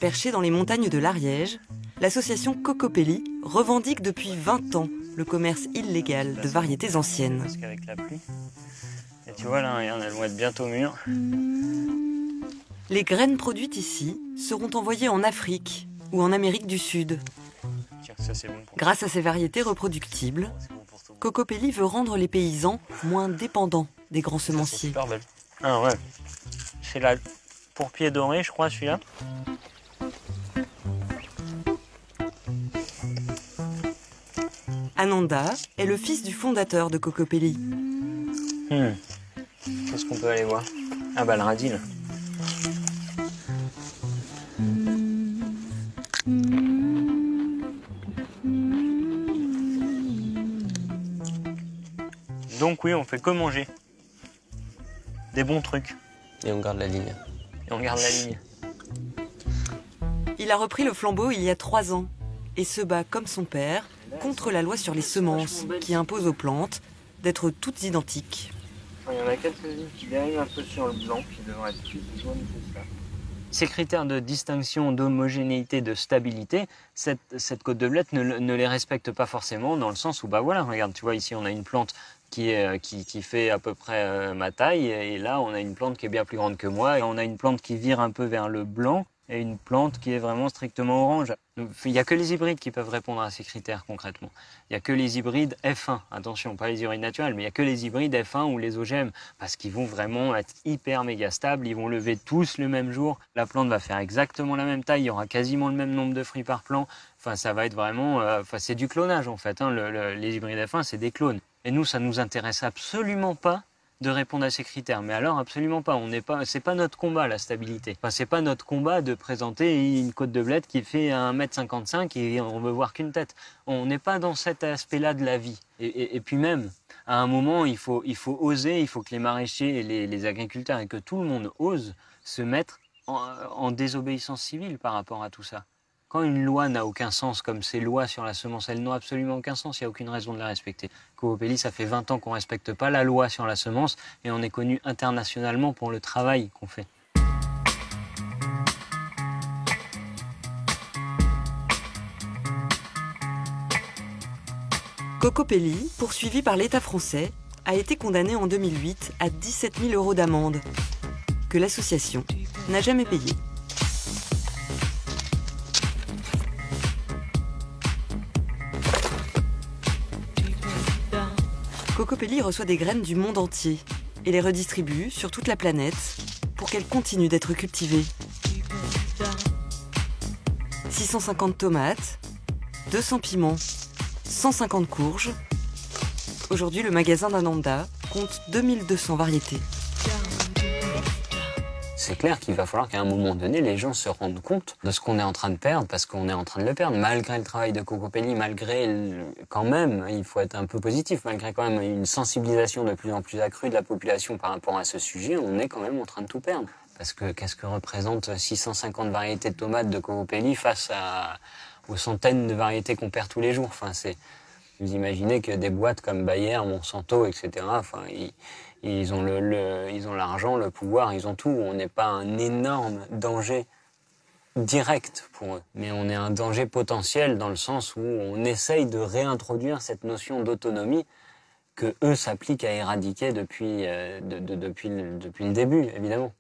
Perchée dans les montagnes de l'Ariège, l'association Cocopelli revendique depuis 20 ans le commerce illégal de variétés anciennes. Parce qu'avec la pluie, et tu vois là, regarde, elles vont être bientôt mûres. Les graines produites ici seront envoyées en Afrique ou en Amérique du Sud. Tiens, ça c'est bon pour Grâce à ces variétés reproductibles, Cocopelli veut rendre les paysans moins dépendants des grands semenciers. super belle. Ah ouais, c'est la pourpier doré, je crois, celui-là. Ananda est le fils du fondateur de Cocopelli. Qu'est-ce qu'on peut aller voir? Ah bah le radis là. Donc oui, on fait que manger. Des bons trucs. Et on garde la ligne. Et on garde la ligne. Il a repris le flambeau il y a 3 ans et se bat comme son père contre la loi sur les semences qui impose aux plantes d'être toutes identiques. Il y en a quelques-unes qui dérivent un peu sur le blanc, qui devraient être plus jaunes que ça. Ces critères de distinction, d'homogénéité, de stabilité, cette côte de blette ne les respecte pas forcément, dans le sens où, bah voilà, regarde, tu vois, ici on a une plante qui fait à peu près ma taille, et là on a une plante qui est bien plus grande que moi, et on a une plante qui vire un peu vers le blanc, et une plante qui est vraiment strictement orange. Il n'y a que les hybrides qui peuvent répondre à ces critères concrètement. Il n'y a que les hybrides F1, attention, pas les hybrides naturels, mais il n'y a que les hybrides F1 ou les OGM, parce qu'ils vont vraiment être hyper méga stables, ils vont lever tous le même jour, la plante va faire exactement la même taille, il y aura quasiment le même nombre de fruits par plant, enfin ça va être vraiment, c'est du clonage en fait, hein. Les hybrides F1 c'est des clones. Et nous ça nous intéresse absolument pas de répondre à ces critères, mais alors absolument pas. C'est pas notre combat la stabilité. Enfin, c'est pas notre combat de présenter une côte de blette qui fait 1,55 m et on veut voir qu'une tête. On n'est pas dans cet aspect-là de la vie. Et puis même, à un moment, il faut oser, il faut que les maraîchers et les agriculteurs et que tout le monde ose se mettre en désobéissance civile par rapport à tout ça. Quand une loi n'a aucun sens, comme ces lois sur la semence, elles n'ont absolument aucun sens, il n'y a aucune raison de la respecter. Cocopelli, ça fait 20 ans qu'on ne respecte pas la loi sur la semence et on est connu internationalement pour le travail qu'on fait. Cocopelli, poursuivi par l'État français, a été condamné en 2008 à 17 000 € d'amende, que l'association n'a jamais payé. Cocopelli reçoit des graines du monde entier et les redistribue sur toute la planète pour qu'elles continuent d'être cultivées. 650 tomates, 200 piments, 150 courges. Aujourd'hui, le magasin d'Ananda compte 2200 variétés. C'est clair qu'il va falloir qu'à un moment donné, les gens se rendent compte de ce qu'on est en train de perdre, parce qu'on est en train de le perdre. Malgré le travail de Cocopelli, quand même, il faut être un peu positif, malgré quand même une sensibilisation de plus en plus accrue de la population par rapport à ce sujet, on est quand même en train de tout perdre. Parce que qu'est-ce que représentent 650 variétés de tomates de Cocopelli face aux centaines de variétés qu'on perd tous les jours? Enfin, vous imaginez que des boîtes comme Bayer, Monsanto, etc., enfin, ils ont l'argent, le pouvoir, ils ont tout. On n'est pas un énorme danger direct pour eux, mais on est un danger potentiel dans le sens où on essaye de réintroduire cette notion d'autonomie que eux s'appliquent à éradiquer depuis le début, évidemment.